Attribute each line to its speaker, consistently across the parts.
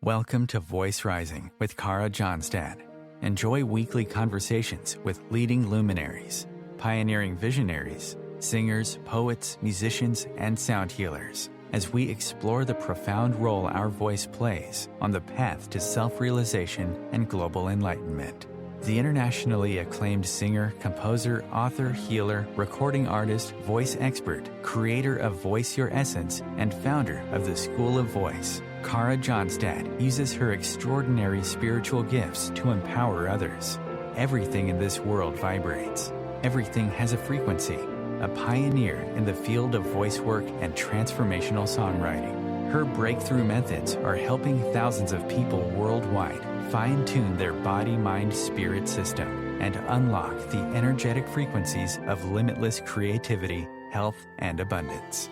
Speaker 1: Welcome to Voice Rising with Kara Johnstad. Enjoy weekly conversations with leading luminaries, pioneering visionaries, singers, poets, musicians, and sound healers as we explore the profound role our voice plays on the path to self-realization and global enlightenment. The internationally acclaimed singer, composer, author, healer, recording artist, voice expert, creator of Voice Your Essence, and founder of the School of Voice, Kara Johnstad uses her extraordinary spiritual gifts to empower others. Everything in this world vibrates. Everything has a frequency. A pioneer in the field of voice work and transformational songwriting. Her breakthrough methods are helping thousands of people worldwide fine-tune their body-mind-spirit system and unlock the energetic frequencies of limitless creativity, health, and abundance.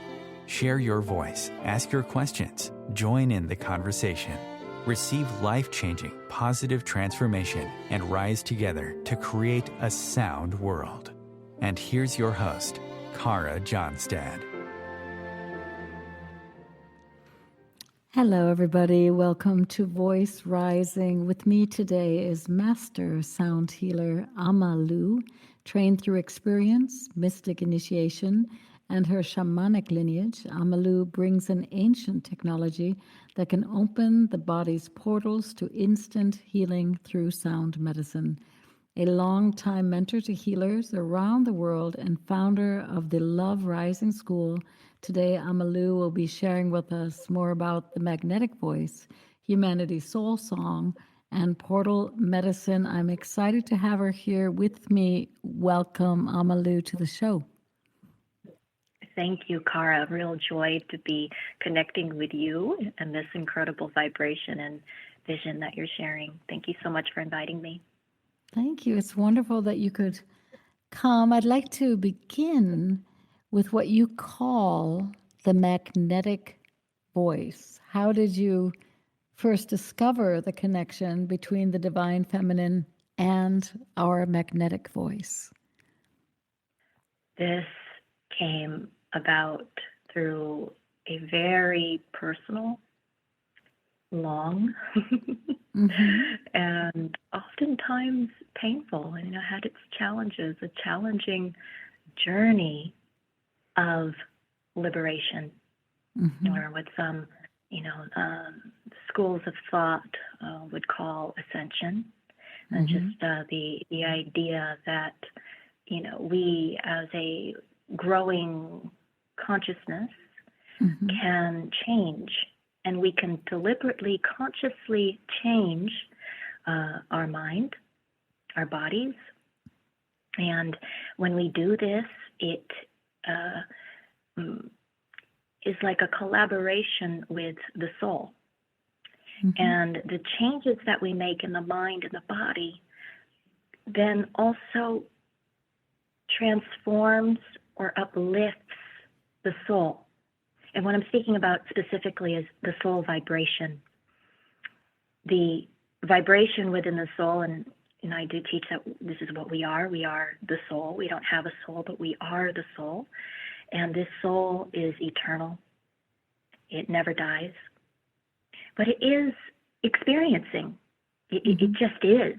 Speaker 1: Share your voice, ask your questions, join in the conversation. Receive life-changing, positive transformation and rise together to create a sound world. And here's your host, Kara Johnstad.
Speaker 2: Hello, everybody. Welcome to Voice Rising. With me today is Master Sound Healer Amma Lu, trained through experience, mystic initiation, and her shamanic lineage. Amma Lu brings an ancient technology that can open the body's portals to instant healing through sound medicine. A long-time mentor to healers around the world and founder of the Love Rising School, today Amma Lu will be sharing with us more about the magnetic voice, humanity's soul song, and portal medicine. I'm excited to have her here with me. Welcome, Amma Lu, to the show.
Speaker 3: Thank you, Kara. A real joy to be connecting with you and this incredible vibration and vision that you're sharing. Thank you so much for inviting me.
Speaker 2: Thank you. It's wonderful that you could come. I'd like to begin with what you call the magnetic voice. How did you first discover the connection between the divine feminine and our magnetic voice?
Speaker 3: This came about through a very personal, long, and oftentimes painful, and had its challenges, a challenging journey of liberation, or what some, schools of thought would call ascension, and just the idea that, we as a growing consciousness can change, and we can deliberately, consciously change our mind, our bodies. And when we do this, it is like a collaboration with the soul. And the changes that we make in the mind and the body then also transforms or uplifts the soul. And what I'm speaking about specifically is the soul vibration. The vibration within the soul, and I do teach that this is what we are. We are the soul. We don't have a soul, but we are the soul. And this soul is eternal. It never dies. But it is experiencing. It just is.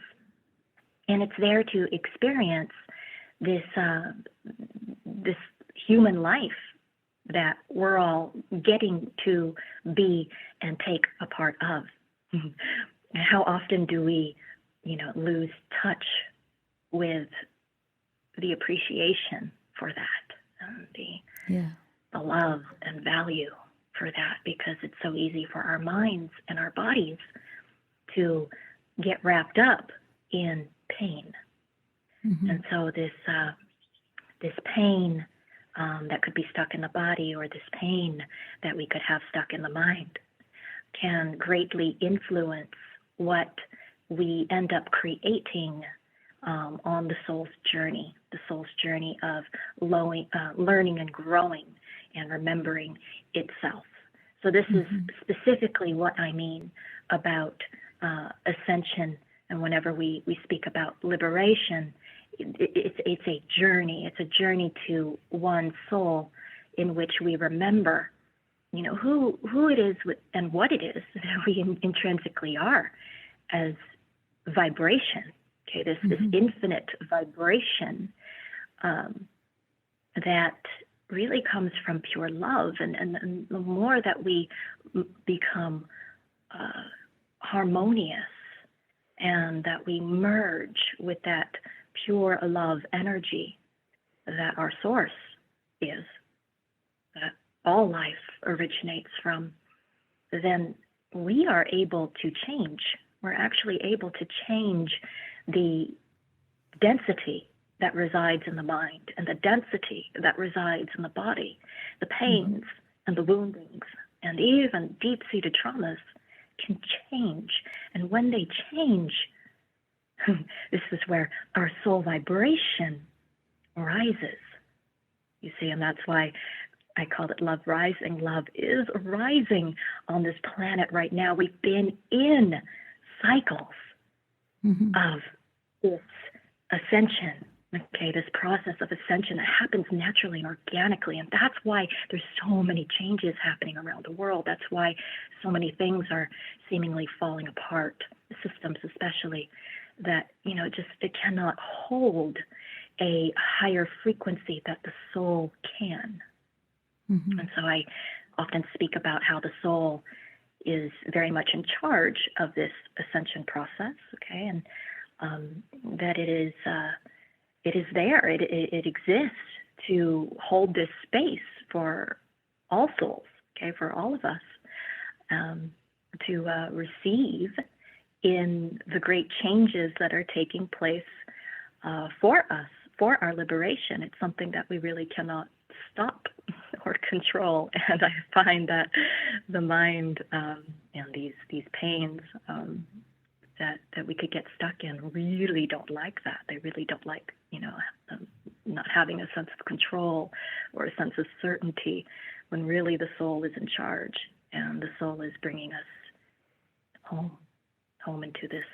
Speaker 3: And it's there to experience this human life that we're all getting to be and take a part of. How often do we, lose touch with the appreciation for that, and the love and value for that, because it's so easy for our minds and our bodies to get wrapped up in pain. And so this pain that could be stuck in the body, or this pain that we could have stuck in the mind, can greatly influence what we end up creating on the soul's journey of learning and growing and remembering itself. So this is specifically what I mean about ascension. And whenever we speak about liberation, it's a journey. It's a journey to one soul in which we remember who it is and what it is that we intrinsically are as vibration. Okay, this infinite vibration that really comes from pure love, and the more that we become harmonious and that we merge with that pure love energy that our source is, that all life originates from, then we are able to change. We're actually able to change the density that resides in the mind and the density that resides in the body, the pains and the woundings and even deep-seated traumas can change. And when they change, this is where our soul vibration rises. You see, and that's why I called it love rising. Love is rising on this planet right now. We've been in cycles of this ascension, okay, this process of ascension that happens naturally and organically. And that's why there's so many changes happening around the world. That's why so many things are seemingly falling apart, systems especially, that, it cannot hold a higher frequency that the soul can. And so I often speak about how the soul is very much in charge of this ascension process, okay, and that it is there. It exists to hold this space for all souls, okay, for all of us to receive in the great changes that are taking place for us, for our liberation. It's something that we really cannot stop or control. And I find that the mind and these pains that we could get stuck in really don't like that. They really don't like, not having a sense of control or a sense of certainty, when really the soul is in charge, and the soul is bringing us home into this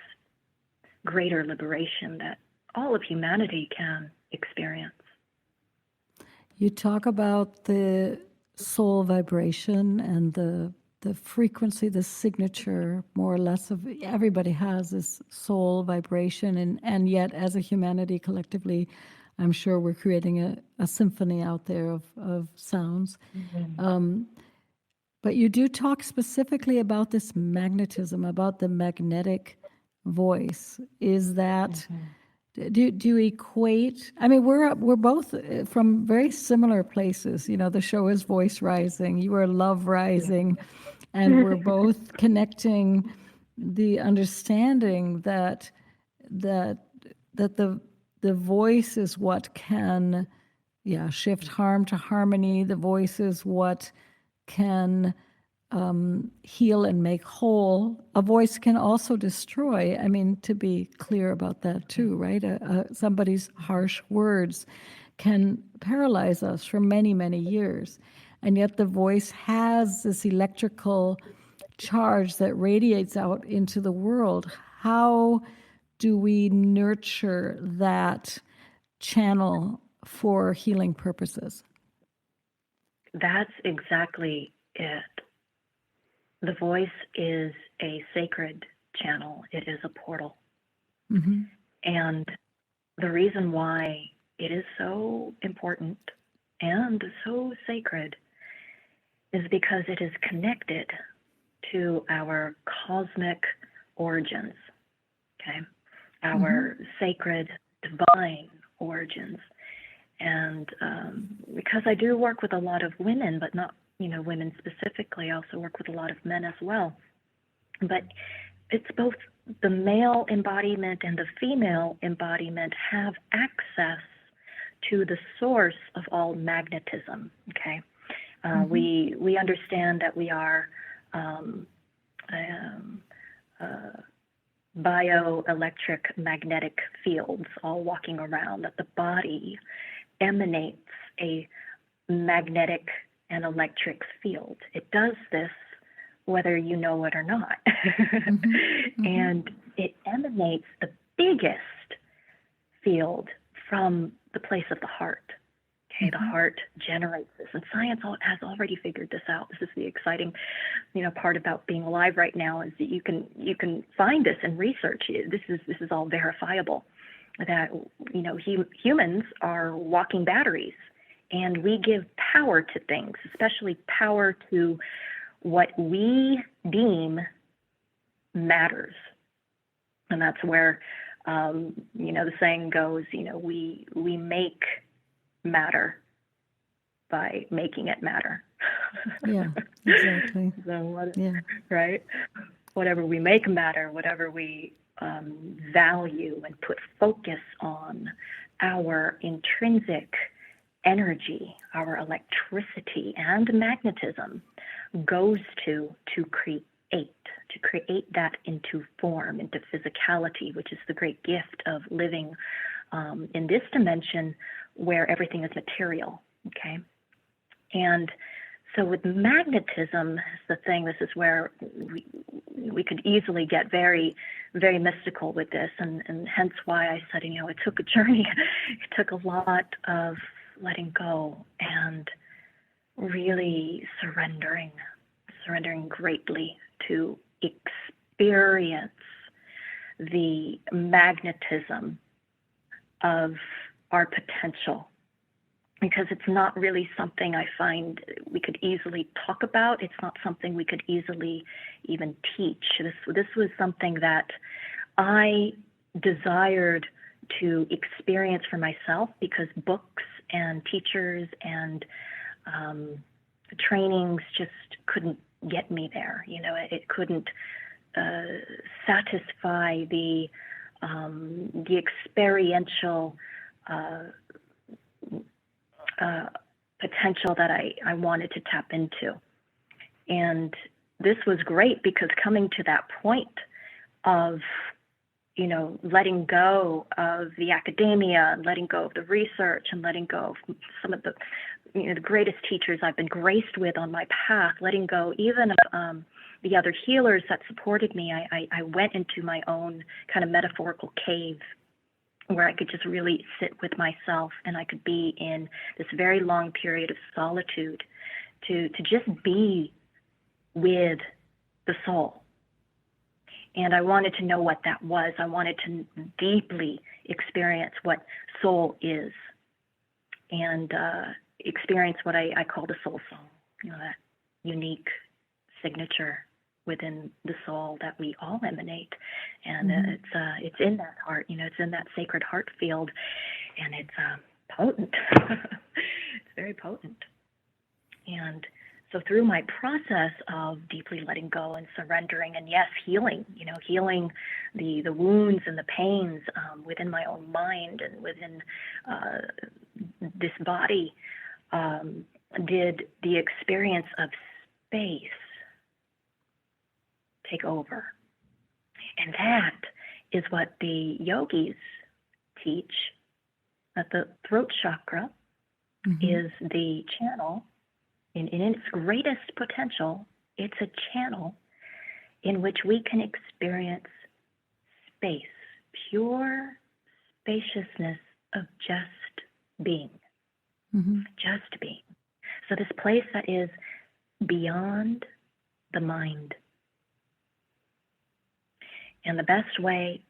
Speaker 3: greater liberation that all of humanity can experience.
Speaker 2: You talk about the soul vibration and the frequency, the signature, more or less, of everybody has this soul vibration, and yet as a humanity collectively, I'm sure we're creating a symphony out there of sounds. But you do talk specifically about this magnetism, about the magnetic voice. Is that, do you equate, I mean, we're both from very similar places. The show is Voice Rising, you are Love Rising, and we're both connecting the understanding that the voice is what can shift harm to harmony. The voice is what can heal and make whole. A voice can also destroy. I mean, to be clear about that too, right? Somebody's harsh words can paralyze us for many, many years. And yet the voice has this electrical charge that radiates out into the world. How do we nurture that channel for healing purposes?
Speaker 3: That's exactly it. The voice is a sacred channel. It is a portal. And the reason why it is so important and so sacred is because it is connected to our cosmic origins, okay? Our sacred, divine origins. And because I do work with a lot of women, but not, women specifically, I also work with a lot of men as well. But it's both the male embodiment and the female embodiment have access to the source of all magnetism, okay? We understand that we are bioelectric magnetic fields all walking around, that the body emanates a magnetic and electric field. It does this whether you know it or not. And it emanates the biggest field from the place of the heart. Okay, the heart generates this and science has already figured this out. This is the exciting, part about being alive right now, is that you can find this in research. This is all verifiable, that humans are walking batteries, and we give power to things, especially power to what we deem matters. And that's where the saying goes, we make matter by making it matter.
Speaker 2: Yeah, exactly.
Speaker 3: Right? Whatever we make matter, whatever we value and put focus on, our intrinsic energy, our electricity and magnetism goes to create that into form, into physicality, which is the great gift of living in this dimension where everything is material, okay? And so with magnetism, the thing, this is where we could easily get very, very mystical with this, and hence why I said, it took a journey. It took a lot of letting go and really surrendering greatly to experience the magnetism of our potential, because it's not really something I find we could easily talk about. It's not something we could easily even teach. This was something that I desired to experience for myself, because books and teachers and trainings just couldn't get me there. It couldn't satisfy the experiential potential that I wanted to tap into. And this was great, because coming to that point of letting go of the academia, and letting go of the research, and letting go of some of the the greatest teachers I've been graced with on my path, letting go even of the other healers that supported me, I went into my own kind of metaphorical cave, where I could just really sit with myself, and I could be in this very long period of solitude to just be with the soul. And I wanted to know what that was. I wanted to deeply experience what soul is, and experience what I call the soul song, that unique signature within the soul that we all emanate. And it's in that heart, it's in that sacred heart field, and it's potent. It's very potent. And so through my process of deeply letting go and surrendering, and yes, healing the wounds and the pains within my own mind and within this body, did the experience of space take over. And that is what the yogis teach, that the throat chakra is the channel. In its greatest potential, it's a channel in which we can experience space, pure spaciousness of just being, just being. So this place that is beyond the mind. And the best way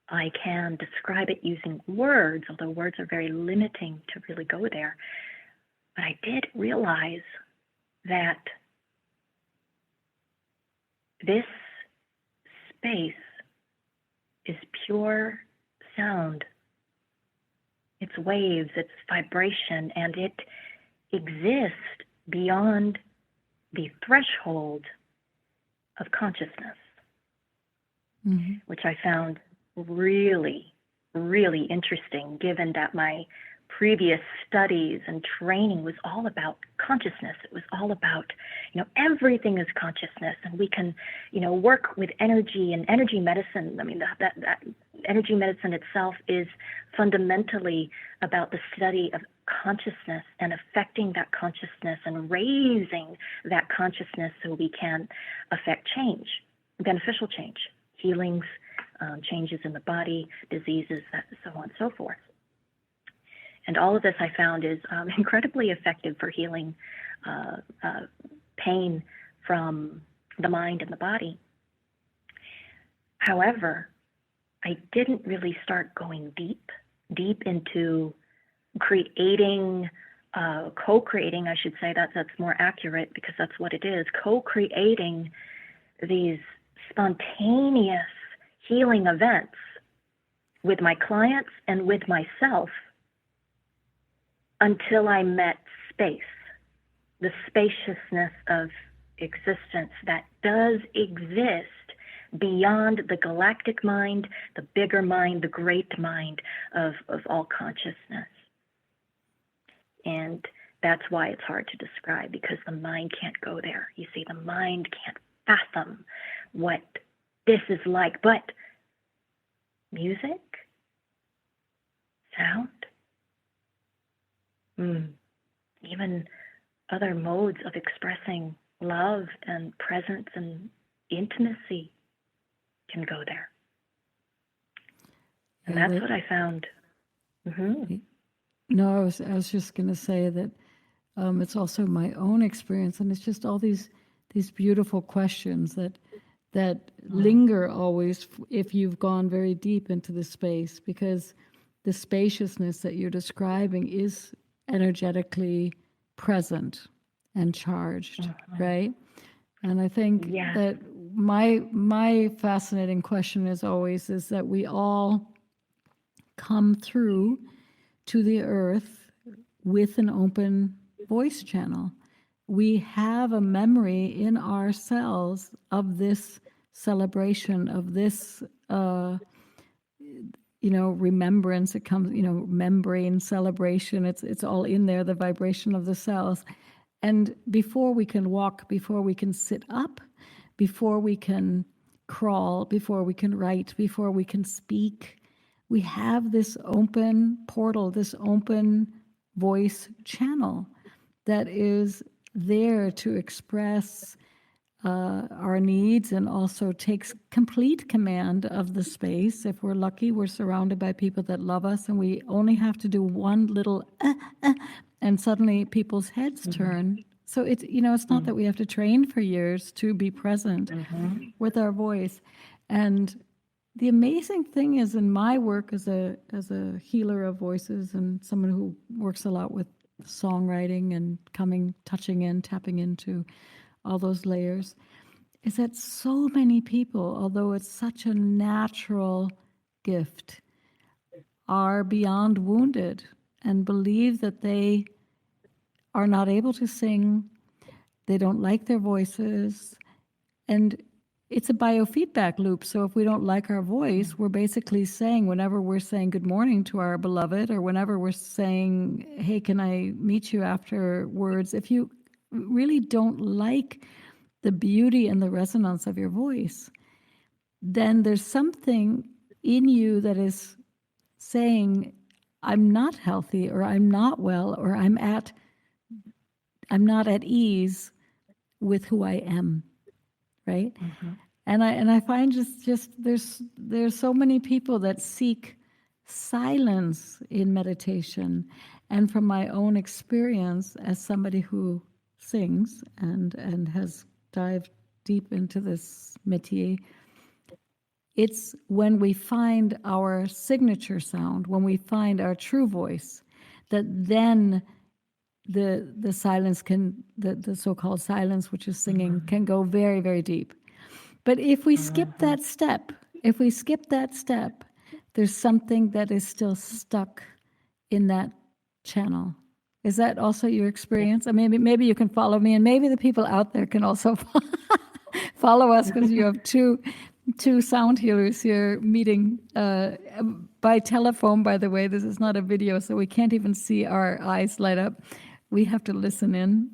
Speaker 3: I can describe it using words, although words are very limiting to really go there, but I did realize that this space is pure sound. It's waves, it's vibration, and it exists beyond the threshold of consciousness, which I found really, really interesting, given that my previous studies and training was all about consciousness. It was all about, everything is consciousness, and we can, work with energy and energy medicine. I mean, that energy medicine itself is fundamentally about the study of consciousness and affecting that consciousness and raising that consciousness so we can affect change, beneficial change, healings, changes in the body, diseases, so on and so forth. And all of this I found is incredibly effective for healing pain from the mind and the body. However, I didn't really start going deep into creating, co-creating, I should say, that's more accurate because that's what it is, co-creating these spontaneous healing events with my clients and with myself until I met space, the spaciousness of existence that does exist beyond the galactic mind, the bigger mind, the great mind of all consciousness. And that's why it's hard to describe, because the mind can't go there. You see, the mind can't fathom what this is like, but music, sound, even other modes of expressing love and presence and intimacy can go there. And that's what I found.
Speaker 2: No, I was just going to say that it's also my own experience, and it's just all these beautiful questions that linger always if you've gone very deep into the space, because the spaciousness that you're describing is energetically present and charged, right? And I think that my fascinating question is that we all come through to the earth with an open voice channel. We have a memory in ourselves of this celebration, of this remembrance. It comes, membrane celebration. It's all in there, the vibration of the cells. And before we can walk, before we can sit up, before we can crawl, before we can write, before we can speak, we have this open portal, this open voice channel that is there to express our needs and also takes complete command of the space. If we're lucky, we're surrounded by people that love us, and we only have to do one little and suddenly people's heads turn. So it's not that we have to train for years to be present with our voice. And the amazing thing is, in my work as a healer of voices and someone who works a lot with songwriting and tapping into all those layers, is that so many people, although it's such a natural gift, are beyond wounded and believe that they are not able to sing, they don't like their voices, and it's a biofeedback loop. So if we don't like our voice, we're basically saying, whenever we're saying good morning to our beloved, or whenever we're saying, hey, can I meet you afterwards, if you really don't like the beauty and the resonance of your voice, then there's something in you that is saying, I'm not healthy, or I'm not well, or I'm not at ease with who I am, right? And I find just there's so many people that seek silence in meditation. And from my own experience as somebody who sings and has dived deep into this métier, it's when we find our signature sound, when we find our true voice, that then the silence the so-called silence, which is singing, can go very, very deep. But if we skip that step, there's something that is still stuck in that channel. Is that also your experience? I mean, maybe you can follow me, and maybe the people out there can also follow us, because you have two sound healers here meeting by telephone, by the way. This is not a video, so we can't even see our eyes light up. We have to listen in.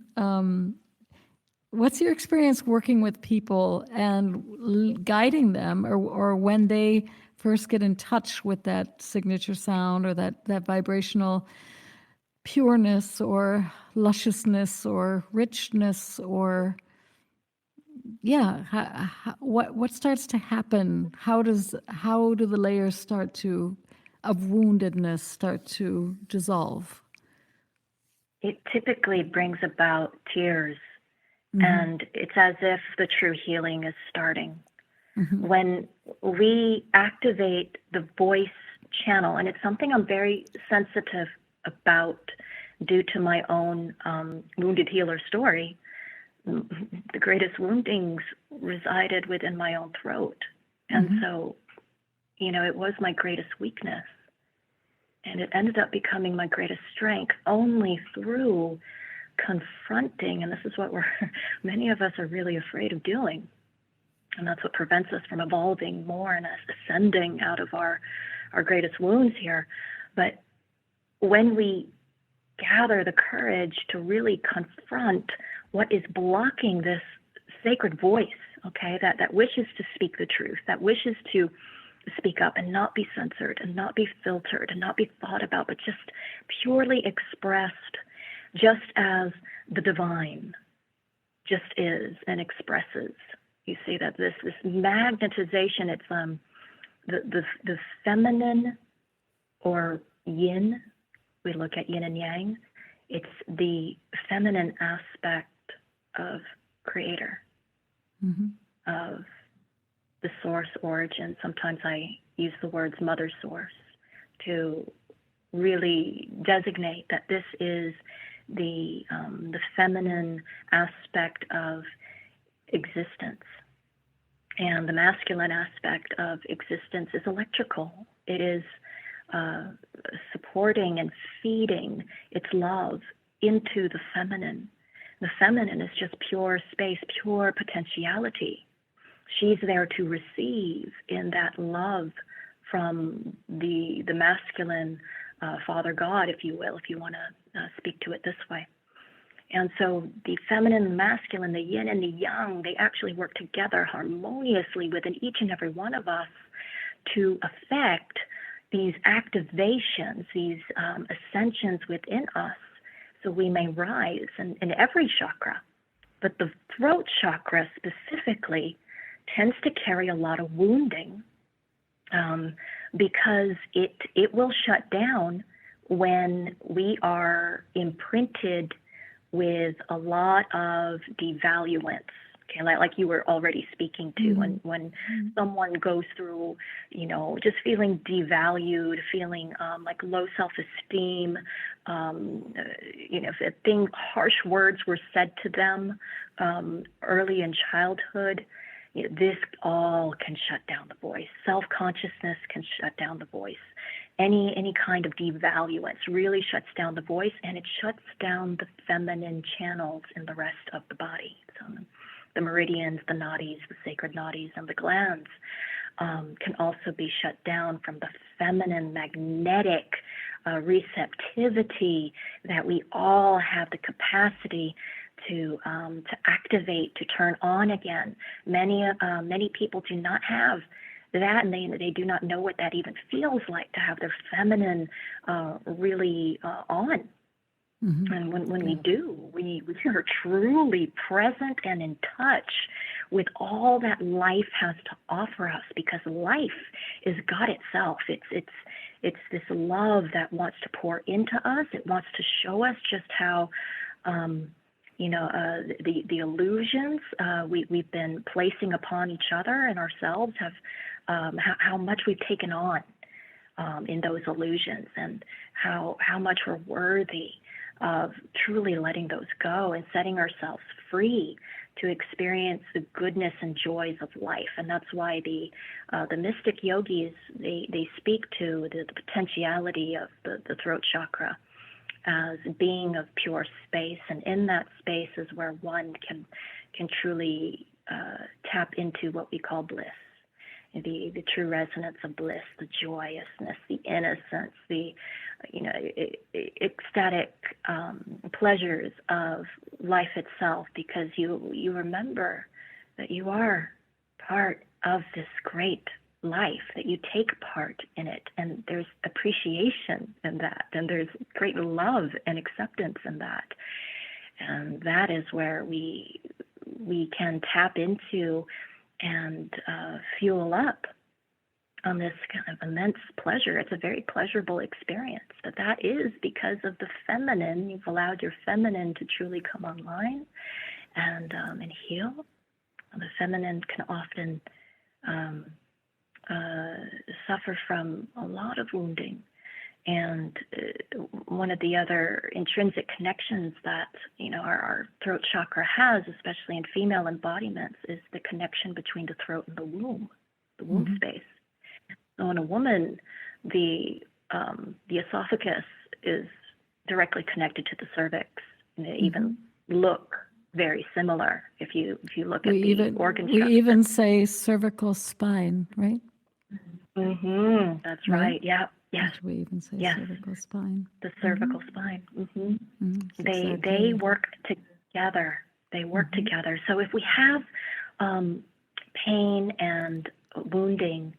Speaker 2: What's your experience working with people and guiding them, or when they first get in touch with that signature sound, or that vibrational pureness or lusciousness or richness, or what starts to happen? How do the layers start to of woundedness start to dissolve?
Speaker 3: It typically brings about tears,
Speaker 2: Mm-hmm.
Speaker 3: and it's as if the true healing is starting.
Speaker 2: Mm-hmm.
Speaker 3: When we activate the voice channel, and it's something I'm very sensitive about due to my own wounded healer story, the greatest woundings resided within my own throat. And so, it was my greatest weakness. And it ended up becoming my greatest strength only through confronting, and this is what many of us are really afraid of doing. And that's what prevents us from evolving more and us ascending out of our greatest wounds here. But when we gather the courage to really confront what is blocking this sacred voice, okay, that wishes to speak the truth, that wishes to speak up and not be censored and not be filtered and not be thought about, but just purely expressed, just as the divine just is and expresses. You see that this magnetization, it's the feminine or yin. We look at yin and yang. It's the feminine aspect of creator, of the source origin. Sometimes I use the words mother source to really designate that this is the feminine aspect of existence. And the masculine aspect of existence is electrical. It is supporting and feeding its love into the feminine. The feminine is just pure space, pure potentiality. She's there to receive in that love from the masculine Father God, if you will, if you want to speak to it this way. And so the feminine and masculine, the yin and the yang, they actually work together harmoniously within each and every one of us to affect these activations, these ascensions within us, so we may rise in every chakra. But the throat chakra specifically tends to carry a lot of wounding because it will shut down when we are imprinted with a lot of devaluance. Okay, like you were already speaking to, when someone goes through, just feeling devalued, feeling like low self-esteem, if harsh words were said to them early in childhood, this all can shut down the voice. Self-consciousness can shut down the voice. Any kind of devaluance really shuts down the voice, and it shuts down the feminine channels in the rest of the body. So the meridians, the nadis, the sacred nadis, and the glands can also be shut down from the feminine magnetic receptivity that we all have the capacity to activate, to turn on again. Many people do not have that, and they do not know what that even feels like to have their feminine really on. And when we do, we are truly present and in touch with all that life has to offer us, because life is God itself. It's this love that wants to pour into us. It wants to show us just how the illusions we've been placing upon each other and ourselves have how much we've taken on in those illusions, and how much we're worthy of truly letting those go and setting ourselves free to experience the goodness and joys of life. And that's why the mystic yogis, they speak to the potentiality of the throat chakra as being of pure space, and in that space is where one can truly tap into what we call bliss. The true resonance of bliss, the joyousness, the innocence, the ecstatic pleasures of life itself, because you remember that you are part of this great life, that you take part in it, and there's appreciation in that, and there's great love and acceptance in that. And that is where we can tap into and fuel up on this kind of immense pleasure. It's a very pleasurable experience, but that is because of the feminine. You've allowed your feminine to truly come online and heal. The feminine can often suffer from a lot of wounding. And one of the other intrinsic connections that our throat chakra has, especially in female embodiments, is the connection between the throat and the womb space. So in a woman, the esophagus is directly connected to the cervix, and they even look very similar if you look at the organ structure.
Speaker 2: We even say cervical spine, right?
Speaker 3: That's right. Yeah. Yes.
Speaker 2: We even say cervical spine.
Speaker 3: The cervical spine. They work together. They work together. So if we have pain and wounding,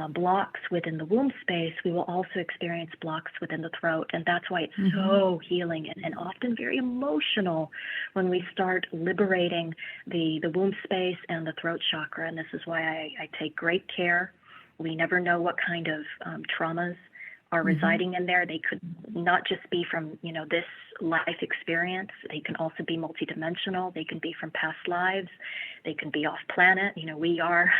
Speaker 3: blocks within the womb space, we will also experience blocks within the throat. And that's why it's so healing and often very emotional when we start liberating the womb space and the throat chakra. And this is why I take great care. We never know what kind of traumas are residing in there. They could not just be from, this life experience. They can also be multidimensional. They can be from past lives. They can be off planet. We are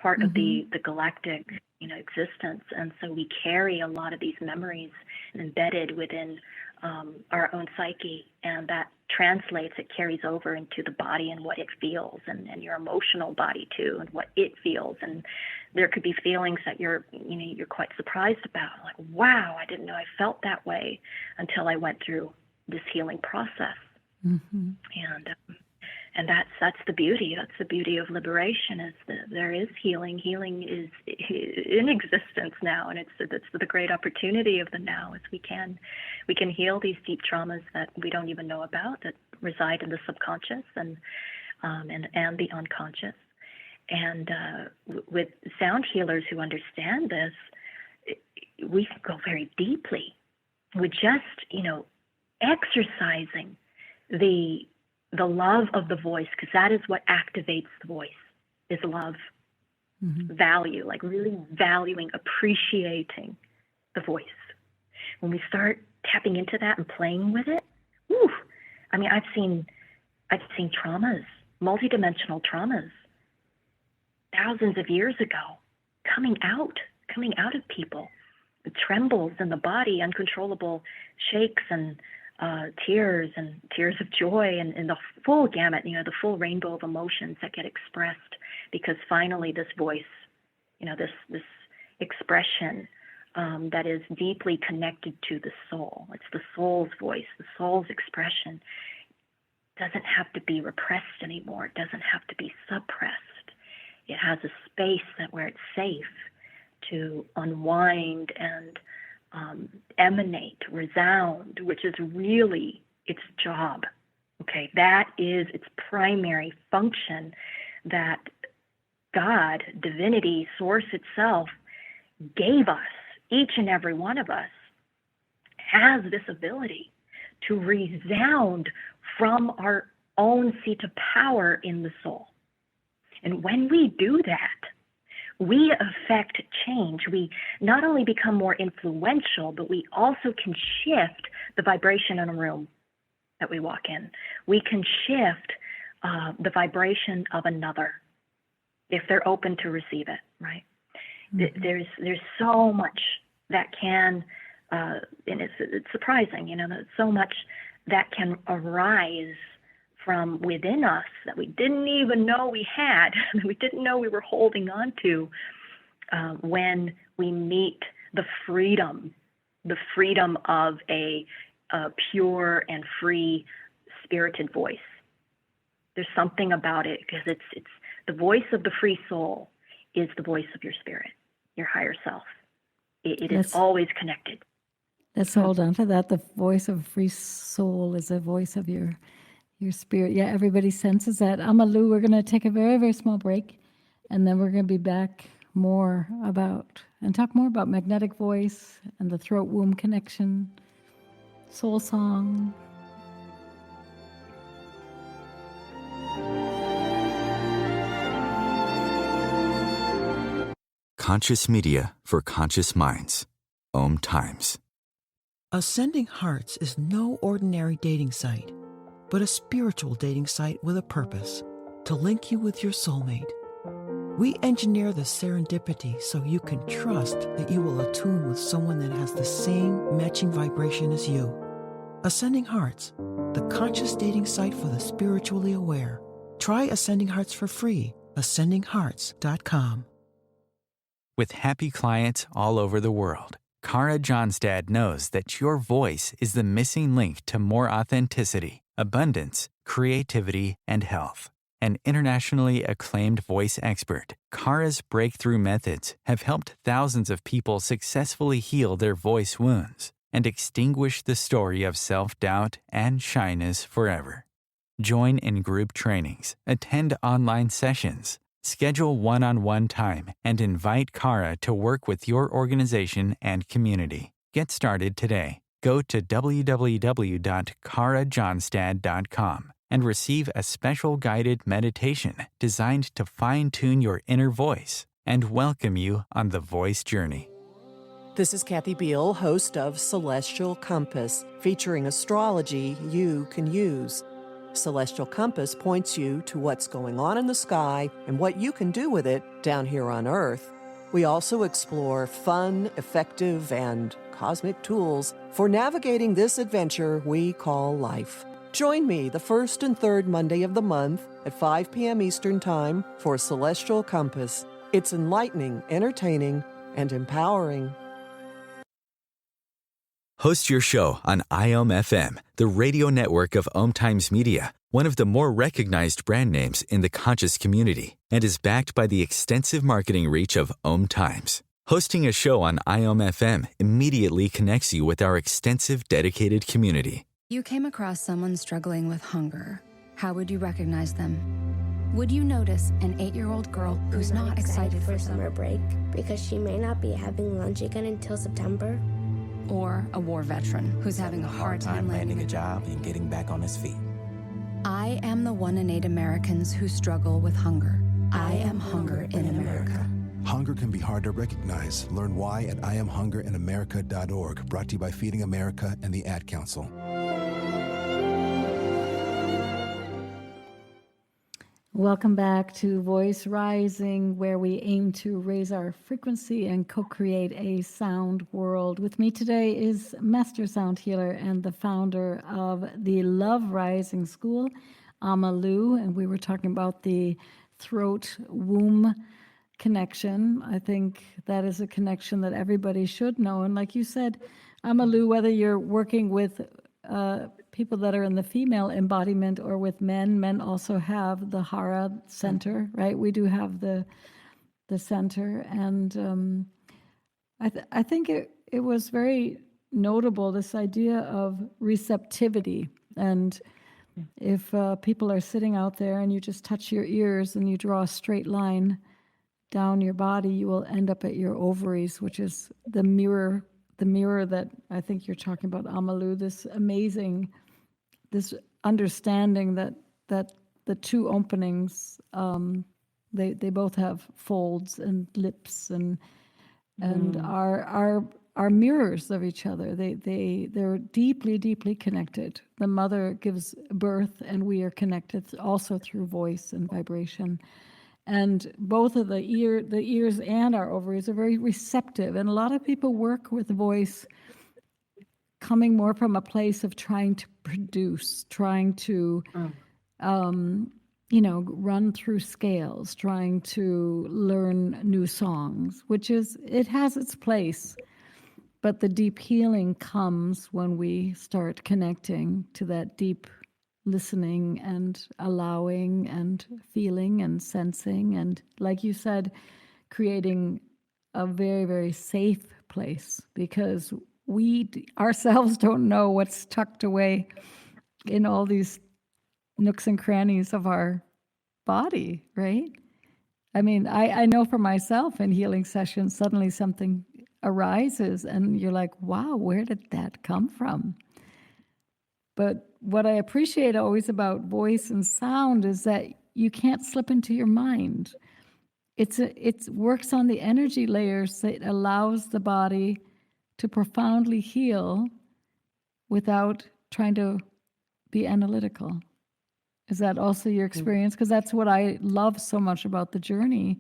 Speaker 3: part of the galactic, existence. And so we carry a lot of these memories embedded within our own psyche, and that translates, it carries over into the body and what it feels, and your emotional body too, and what it feels. And there could be feelings that you're quite surprised about, like, wow, I didn't know I felt that way until I went through this healing process. And that's the beauty. That's the beauty of liberation, is that there is healing. Healing is in existence now, and it's the great opportunity of the now, is we can heal these deep traumas that we don't even know about, that reside in the subconscious and the unconscious. And with sound healers who understand this, we can go very deeply with just exercising the love of the voice, because that is what activates the voice, is love, value, like really valuing, appreciating the voice. When we start tapping into that and playing with it, I've seen traumas, multidimensional traumas, thousands of years ago, coming out of people, the trembles in the body, uncontrollable shakes and tears of joy, and the full gamut, the full rainbow of emotions that get expressed, because finally this voice, this expression that is deeply connected to the soul. It's the soul's voice, the soul's expression. Doesn't have to be repressed anymore. It doesn't have to be suppressed. It has a space where it's safe to unwind and emanate, resound, which is really its job. Okay, that is its primary function, that God, divinity, source itself, gave us, each and every one of us has this ability to resound from our own seat of power in the soul. And when we do that, we affect change. We not only become more influential, but we also can shift the vibration in a room that we walk in. We can shift the vibration of another if they're open to receive it, right? There's so much that can, and it's surprising, there's so much that can arise from within us that we didn't even know we had, that we didn't know we were holding on to, when we meet the freedom of a pure and free spirited voice. There's something about it, because it's the voice of the free soul is the voice of your spirit, your higher self. It is always connected.
Speaker 2: Let's hold on to that. The voice of a free soul is the voice of your spirit. Yeah, everybody senses that. Amma Lu, we're going to take a very, very small break, and then we're going to be back talk more about magnetic voice and the throat-womb connection, soul song.
Speaker 1: conscious media for conscious minds. OMTimes.
Speaker 4: Ascending Hearts is no ordinary dating site, but a spiritual dating site with a purpose, to link you with your soulmate. We engineer the serendipity so you can trust that you will attune with someone that has the same matching vibration as you. Ascending Hearts, the conscious dating site for the spiritually aware. Try Ascending Hearts for free. AscendingHearts.com.
Speaker 1: With happy clients all over the world, Kara Johnstad knows that your voice is the missing link to more authenticity, abundance, creativity, and health. An internationally acclaimed voice expert, Kara's breakthrough methods have helped thousands of people successfully heal their voice wounds and extinguish the story of self-doubt and shyness forever. Join in group trainings, attend online sessions, schedule one-on-one time, and invite Kara to work with your organization and community. Get started today. Go to www.karajohnstad.com and receive a special guided meditation designed to fine-tune your inner voice and welcome you on the voice journey.
Speaker 5: This is Kathy Beal, host of Celestial Compass, featuring astrology you can use. Celestial Compass points you to what's going on in the sky and what you can do with it down here on Earth. We also explore fun, effective, and cosmic tools for navigating this adventure we call life. Join me the first and third Monday of the month at 5 p.m. Eastern Time for Celestial Compass. It's enlightening, entertaining, and empowering.
Speaker 1: Host your show on IOM-FM, the radio network of OMTimes Media, one of the more recognized brand names in the conscious community, and is backed by the extensive marketing reach of OMTimes. Hosting a show on IOM-FM immediately connects you with our extensive dedicated community.
Speaker 6: You came across someone struggling with hunger. How would you recognize them? Would you notice an 8-year-old girl who's not excited for
Speaker 7: summer break because she may not be having lunch again until September?
Speaker 6: Or a war veteran who's having a hard time landing
Speaker 8: a job and getting back on his feet?
Speaker 6: I am the 1 in 8 Americans who struggle with hunger. I am hunger in America.
Speaker 9: Hunger can be hard to recognize. Learn why at IamHungerInAmerica.org. Brought to you by Feeding America and the Ad Council.
Speaker 2: Welcome back to Voice Rising, where we aim to raise our frequency and co-create a sound world. With me today is Master Sound Healer and the founder of the Love Rising School, Amma Lu, and we were talking about the throat-womb connection. I think that is a connection that everybody should know. And like you said, Amma Lu, whether you're working with people that are in the female embodiment or with men also have the Hara center, right? We do have the center. And I think it was very notable, this idea of receptivity. And if people are sitting out there and you just touch your ears and you draw a straight line down your body, you will end up at your ovaries, which is the mirror that I think you're talking about, Amalu, this amazing, this understanding that the two openings, they both have folds and lips and are mirrors of each other. They're deeply connected. The mother gives birth, and we are connected also through voice and vibration. And both of the ears and our ovaries are very receptive. And a lot of people work with voice coming more from a place of trying to produce, trying to, run through scales, trying to learn new songs, it has its place. But the deep healing comes when we start connecting to that deep listening and allowing and feeling and sensing, and like you said, creating a very, very safe place, because we ourselves don't know what's tucked away in all these nooks and crannies of our body, right? I mean, I know for myself in healing sessions, suddenly something arises and you're like, wow, where did that come from? But what I appreciate always about voice and sound is that you can't slip into your mind. it works on the energy layers. It allows the body to profoundly heal without trying to be analytical. Is that also your experience? Because that's what I love so much about the journey,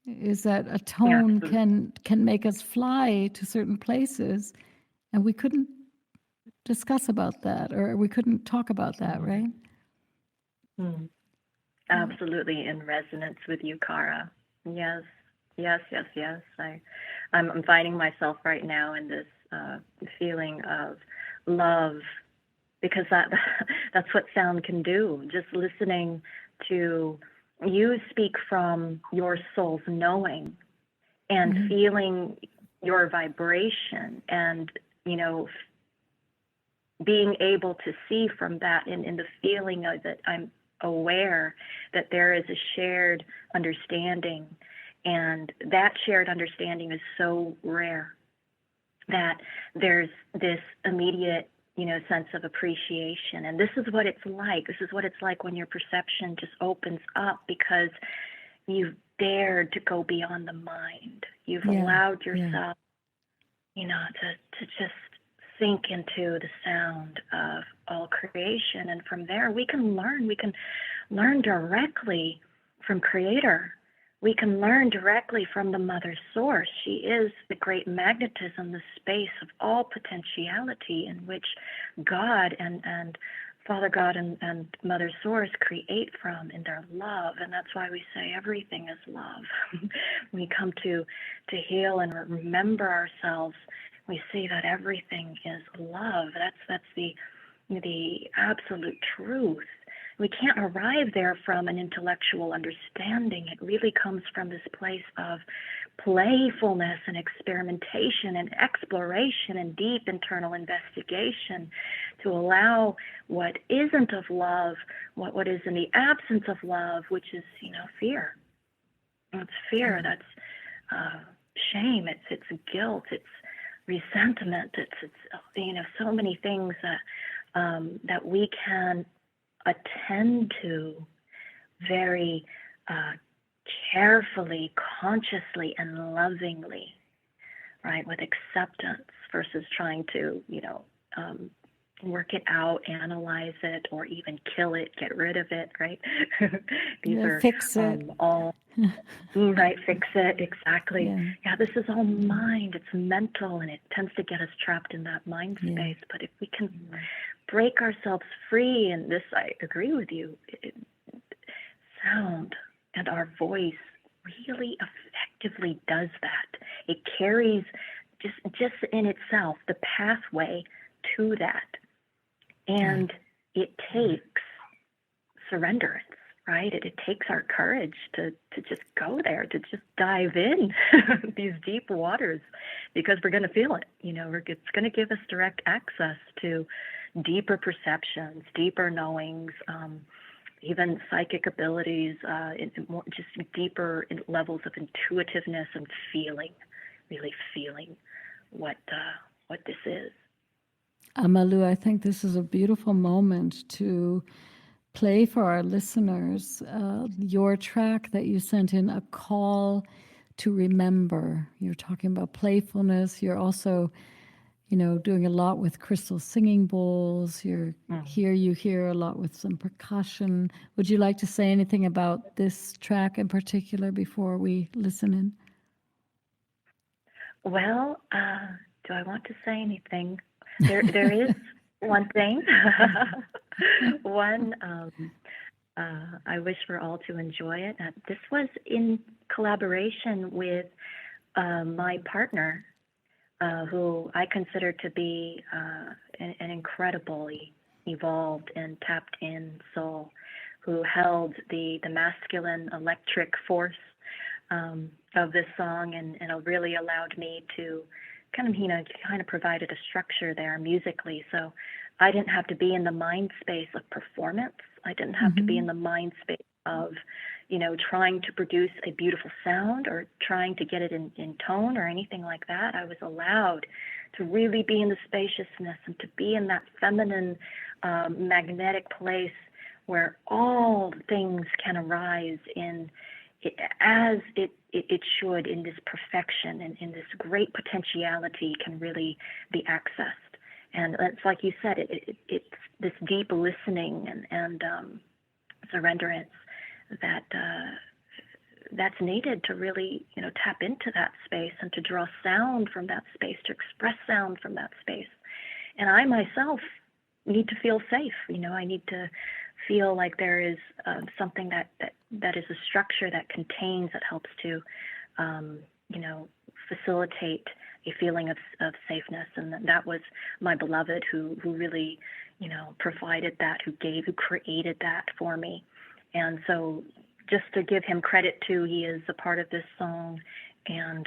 Speaker 2: is that a tone can make us fly to certain places, and we couldn't discuss about that, or we couldn't talk about that, right?
Speaker 3: Absolutely in resonance with you, Kara. Yes, yes, yes, yes. I'm finding myself right now in this feeling of love, because that's what sound can do. Just listening to you speak from your soul's knowing and feeling your vibration, and being able to see from that in the feeling of that I'm aware that there is a shared understanding, and that shared understanding is so rare that there's this immediate sense of appreciation. And this is what it's like. This is what it's like when your perception just opens up, because you've dared to go beyond the mind. You've allowed yourself, to just sink into the sound of all creation. And from there, we can learn directly from Creator. We can learn directly from the Mother Source. She is the great magnetism, the space of all potentiality in which God and Father God and Mother Source create from in their love. And that's why we say everything is love. When we come to heal and remember ourselves, we see that everything is love. That's the absolute truth. We can't arrive there from an intellectual understanding. It really comes from this place of playfulness and experimentation and exploration and deep internal investigation, to allow what isn't of love, what is in the absence of love, which is, fear. It's fear. That's shame. It's guilt. It's resentment. It's so many things that we can attend to very carefully, consciously, and lovingly, right? With acceptance versus trying to, work it out, analyze it, or even kill it, get rid of it, right? These are
Speaker 2: fix it.
Speaker 3: All right. Fix it, exactly. Yeah, this is all mind. It's mental, and it tends to get us trapped in that mind space. But if we can break ourselves free, and this, I agree with you, sound and our voice really effectively does that. It carries just in itself the pathway to that. And it takes surrenderance, right? It takes our courage to just go there, to just dive in these deep waters, because we're going to feel it. It's going to give us direct access to deeper perceptions, deeper knowings, even psychic abilities, just deeper levels of intuitiveness and feeling, really feeling what this is.
Speaker 2: Amalu, I think this is a beautiful moment to play for our listeners your track that you sent in, A Call to Remember. You're talking about playfulness. You're also, doing a lot with crystal singing bowls. You hear a lot with some percussion. Would you like to say anything about this track in particular before we listen in?
Speaker 3: Well, do I want to say anything? There is one thing. One, I wish for all to enjoy it. This was in collaboration with my partner, who I consider to be an incredibly evolved and tapped in soul, who held the masculine electric force of this song, and it really allowed me to kind of provided a structure there musically. So I didn't have to be in the mind space of performance. I didn't have to be in the mind space of, trying to produce a beautiful sound or trying to get it in tone or anything like that. I was allowed to really be in the spaciousness and to be in that feminine, magnetic place where all things can arise in as it should, in this perfection and in this great potentiality, can really be accessed. And it's like you said, it's this deep listening and surrenderance that's needed to really, tap into that space and to draw sound from that space, to express sound from that space. And I myself need to feel safe. I need to feel like there is something that is a structure that contains, that helps to, facilitate a feeling of safeness. And that was my beloved who really, provided that, who created that for me. And so just to give him credit too, he is a part of this song. And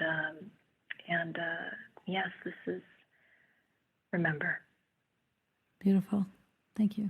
Speaker 3: yes, this is Remember.
Speaker 2: Beautiful. Thank you.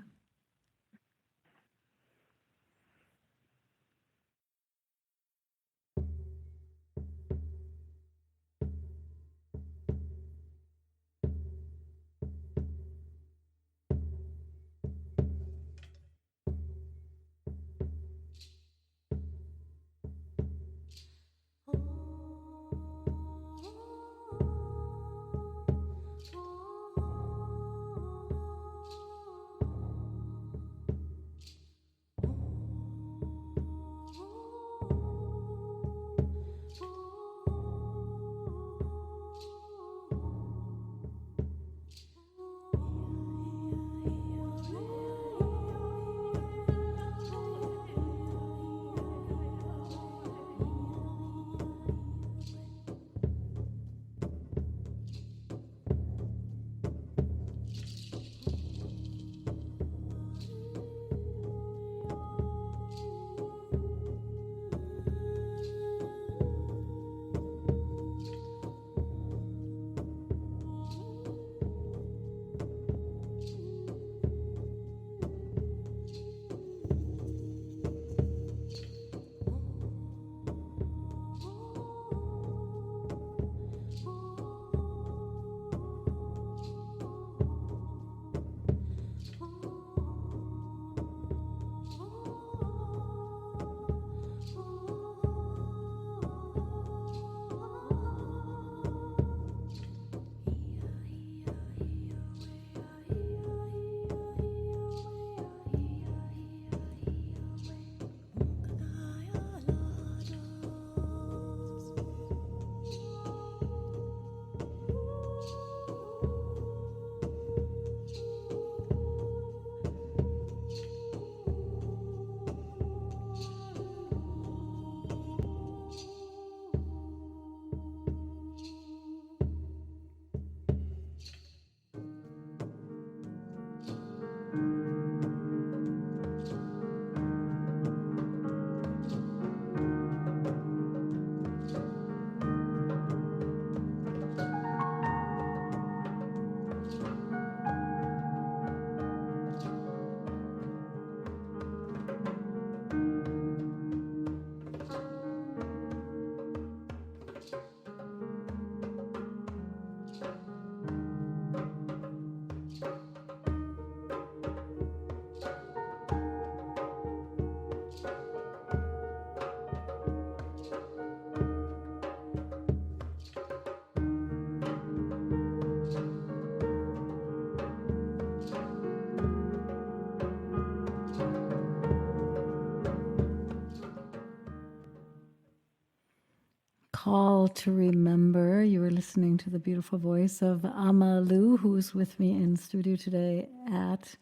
Speaker 2: Call to Remember. You were listening to the beautiful voice of Amma Lu, who's with me in studio today at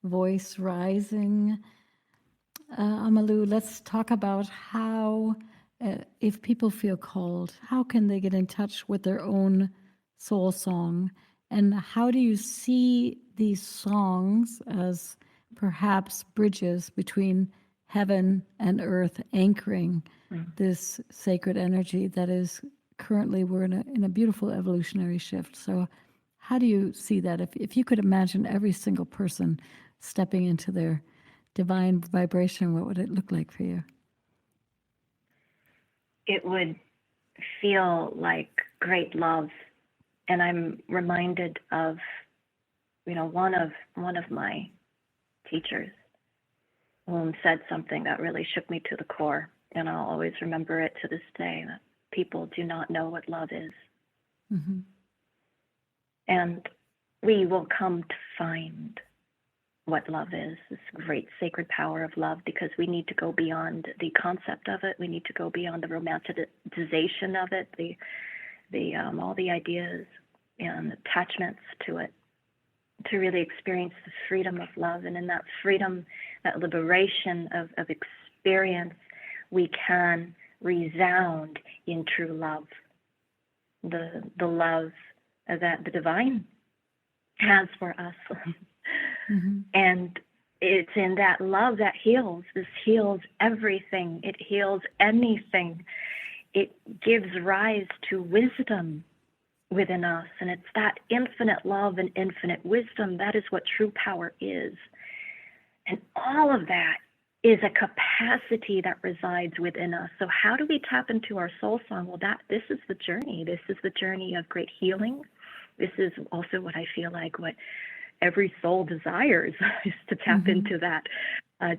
Speaker 2: Voice Rising. Amma Lu, let's talk about how, if people feel called, how can they get in touch with their own soul song? And how do you see these songs as perhaps bridges between heaven and earth, anchoring this sacred energy that is currently, we're in a beautiful evolutionary shift. So how do you see that? If you could imagine every single person stepping into their divine vibration, what would it look like for you?
Speaker 3: It would feel like great love. And I'm reminded of, one of my teachers whom said something that really shook me to the core. And I'll always remember it to this day, that people do not know what love is.
Speaker 2: Mm-hmm.
Speaker 3: And we will come to find what love is, this great sacred power of love, because we need to go beyond the concept of it. We need to go beyond the romanticization of it, the all the ideas and attachments to it, to really experience the freedom of love. And in that freedom, that liberation of experience, we can resound in true love, the love that the divine has for us.
Speaker 2: Mm-hmm.
Speaker 3: And it's in that love that heals. This heals everything. It heals anything. It gives rise to wisdom within us. And it's that infinite love and infinite wisdom. That is what true power is. And all of that is a capacity that resides within us. So how do we tap into our soul song? Well, this is the journey. This is the journey of great healing. This is also what I feel like what every soul desires is to tap
Speaker 2: Mm-hmm.
Speaker 3: into that,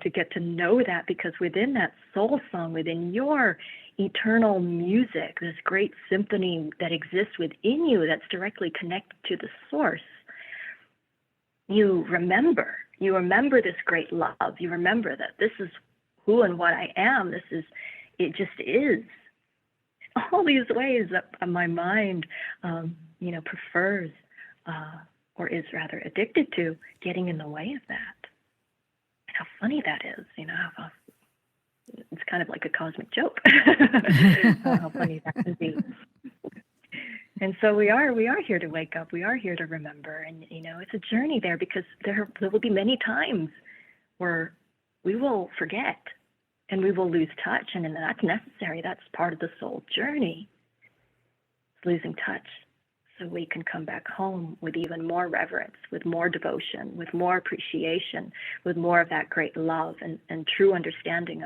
Speaker 3: to get to know that, because within that soul song, within your eternal music, this great symphony that exists within you that's directly connected to the source, you remember this great love. You remember that this is who and what I am. It just is. All these ways that my mind, prefers, or is rather addicted to, getting in the way of that. How funny that is, how it's kind of like a cosmic joke. How funny that can be. And so we are here to wake up. We are here to remember. And, it's a journey there, because there will be many times where we will forget and we will lose touch. And that's necessary. That's part of the soul journey. It's losing touch, so we can come back home with even more reverence, with more devotion, with more appreciation, with more of that great love and true understanding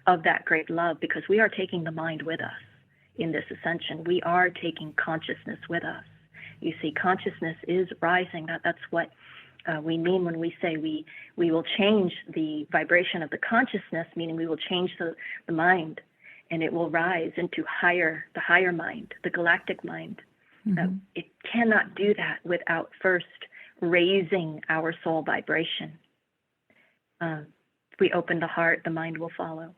Speaker 3: of that great love, because we are taking the mind with us in this ascension. We are taking consciousness with us. You see, consciousness is rising. That's what we mean when we say we will change the vibration of the consciousness, meaning we will change the mind, and it will rise into the higher mind, the galactic mind.
Speaker 2: Mm-hmm.
Speaker 3: It cannot do that without first raising our soul vibration. If we open the heart, the mind will follow.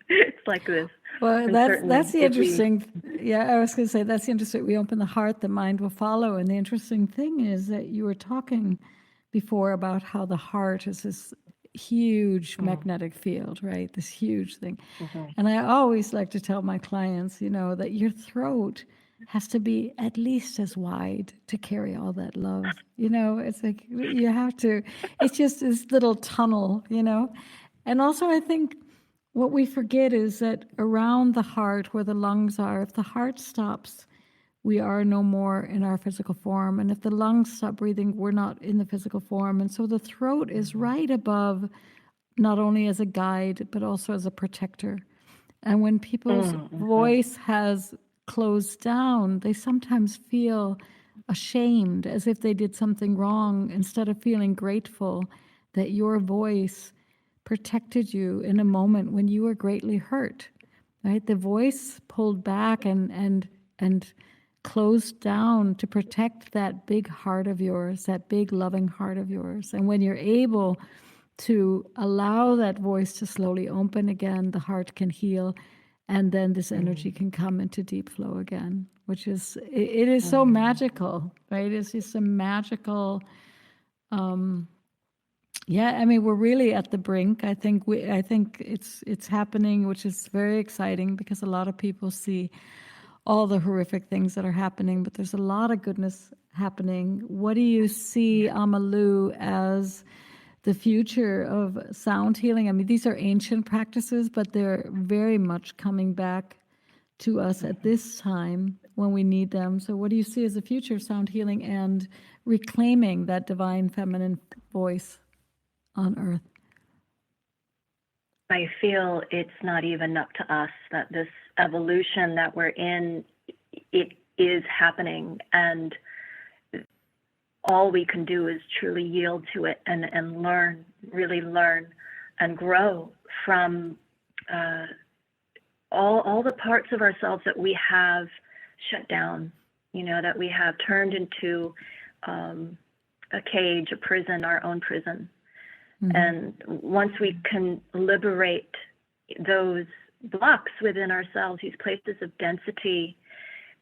Speaker 3: It's like this.
Speaker 2: Well,
Speaker 3: And
Speaker 2: that's the
Speaker 3: if
Speaker 2: interesting. Yeah, I was going to say that's the interesting. We open the heart, the mind will follow. And the interesting thing is that you were talking before about how the heart is this huge magnetic field, right? This huge thing.
Speaker 3: Mm-hmm.
Speaker 2: And I always like to tell my clients, that your throat has to be at least as wide to carry all that love. It's like you have to. It's just this little tunnel, And also, I think what we forget is that around the heart, where the lungs are, if the heart stops, we are no more in our physical form. And if the lungs stop breathing, we're not in the physical form. And so the throat is right above, not only as a guide, but also as a protector. And when people's voice has closed down, they sometimes feel ashamed, as if they did something wrong, instead of feeling grateful that your voice protected you in a moment when you were greatly hurt, right? The voice pulled back and closed down to protect that big heart of yours, that big loving heart of yours. And when you're able to allow that voice to slowly open again, the heart can heal, and then this energy can come into deep flow again, which is, it is so magical, right? It's just a magical, we're really at the brink. I think it's happening, which is very exciting, because a lot of people see all the horrific things that are happening, but there's a lot of goodness happening. What do you see, Amalu, as the future of sound healing? I mean, these are ancient practices, but they're very much coming back to us at this time when we need them. So what do you see as the future of sound healing and reclaiming that divine feminine voice on earth?
Speaker 3: I feel it's not even up to us, that this evolution that we're in, it is happening, and all we can do is truly yield to it and learn, really learn and grow from all the parts of ourselves that we have shut down, that we have turned into a cage, a prison, our own prison. Mm-hmm. And once we can liberate those blocks within ourselves, these places of density,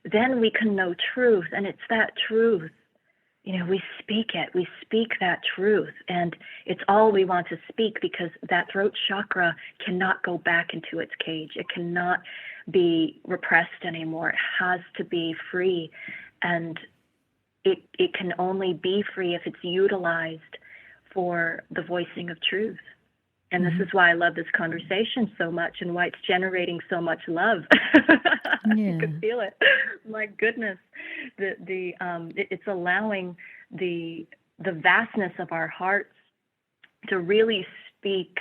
Speaker 3: then we can know truth. And it's that truth, we speak it, we speak that truth. And it's all we want to speak, because that throat chakra cannot go back into its cage. It cannot be repressed anymore. It has to be free. And it can only be free if it's utilized for the voicing of truth. And this is why I love this conversation so much, and why it's generating so much love. You can feel it. My goodness, it's allowing the vastness of our hearts to really speak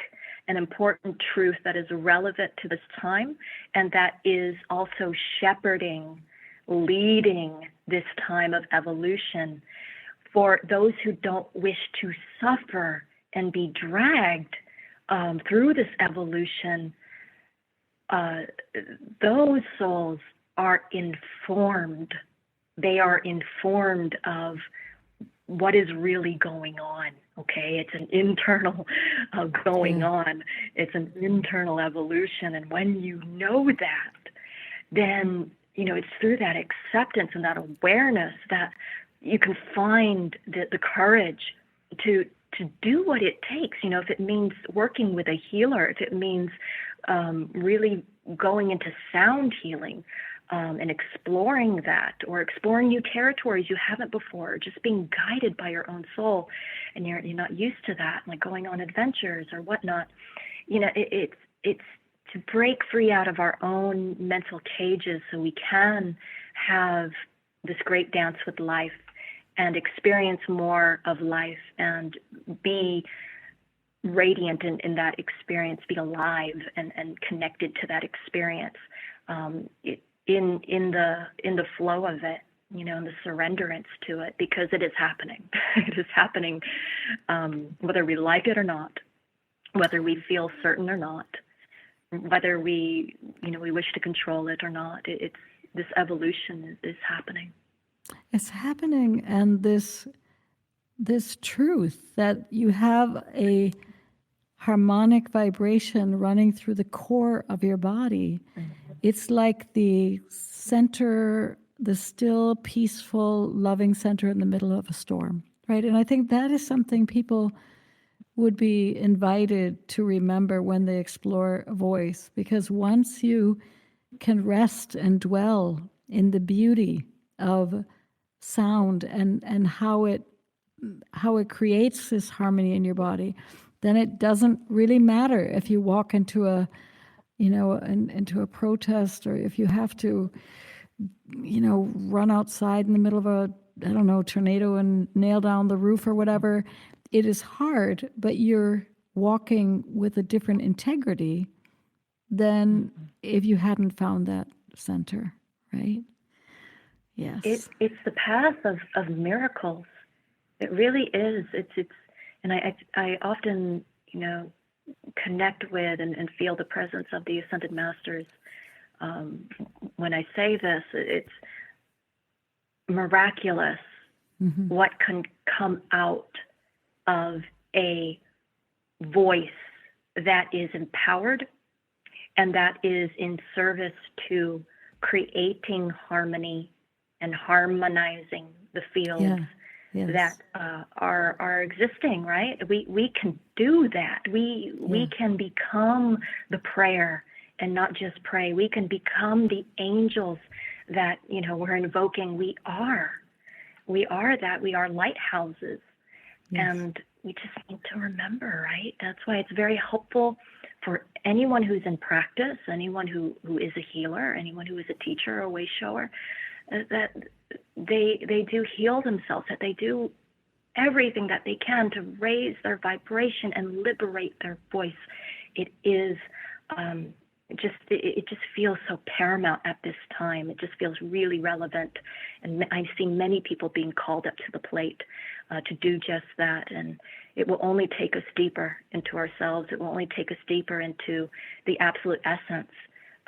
Speaker 3: an important truth that is relevant to this time, and that is also shepherding, leading this time of evolution for those who don't wish to suffer and be dragged through this evolution. Those souls are informed. They are informed of what is really going on. Okay, it's an internal going on. It's an internal evolution, and when you know that, then it's through that acceptance and that awareness that you can find the courage to do what it takes. If it means working with a healer, if it means really going into sound healing and exploring that, or exploring new territories you haven't before, just being guided by your own soul, and you're not used to that, like going on adventures or whatnot. It's to break free out of our own mental cages so we can have this great dance with life and experience more of life and be radiant in that experience, be alive and connected to that experience, in the flow of it, and the surrenderance to it, because it is happening. It is happening, whether we like it or not, whether we feel certain or not, whether we wish to control it or not. It's this evolution is happening.
Speaker 2: It's happening, and this truth that you have a harmonic vibration running through the core of your body. Mm-hmm. It's like the center, the still, peaceful, loving center in the middle of a storm, right? And I think that is something people would be invited to remember when they explore a voice, because once you can rest and dwell in the beauty of sound and how it creates this harmony in your body, then it doesn't really matter if you walk into into a protest, or if you have to run outside in the middle of a tornado and nail down the roof or whatever. It is hard, but you're walking with a different integrity than if you hadn't found that center, right? Yes.
Speaker 3: It's the path of miracles. It really is. And I often, connect with and feel the presence of the Ascended Masters. When I say this, it's miraculous what can come out of a voice that is empowered and that is in service to creating harmony and harmonizing the fields that are existing, right? We can do that. We can become the prayer and not just pray. We can become the angels that we're invoking. We are that. We are lighthouses. Yes. And we just need to remember, right? That's why it's very helpful for anyone who's in practice, anyone who is a healer, anyone who is a teacher or a way shower, that they do heal themselves, that they do everything that they can to raise their vibration and liberate their voice. It is it just feels so paramount at this time. It just feels really relevant, and I see many people being called up to the plate to do just that. And it will only take us deeper into ourselves. It will only take us deeper into the absolute essence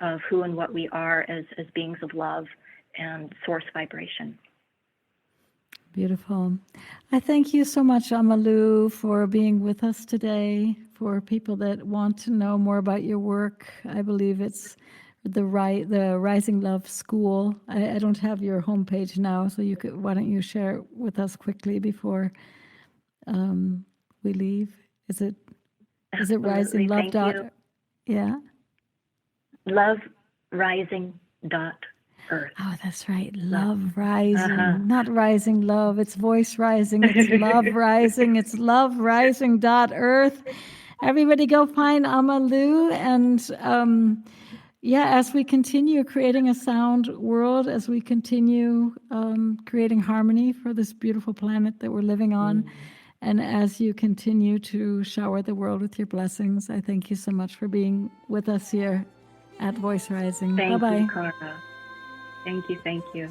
Speaker 3: of who and what we are as beings of love and source vibration.
Speaker 2: Beautiful. I thank you so much, Amalu, for being with us today. For people that want to know more about your work, I believe it's the Rising Love School. I don't have your homepage now, so why don't you share it with us quickly before we leave? Is it Rising Love
Speaker 3: Thank you.
Speaker 2: Yeah.
Speaker 3: LoveRising.earth.
Speaker 2: Oh, that's right. Love Rising, not Rising Love. It's Voice Rising. It's Love Rising. It's LoveRising.earth. Everybody go find Amalu. And as we continue creating a sound world, as we continue creating harmony for this beautiful planet that we're living on, and as you continue to shower the world with your blessings, I thank you so much for being with us here at Voice Rising.
Speaker 3: Thank
Speaker 2: Bye-bye.
Speaker 3: you, Kara. Thank you.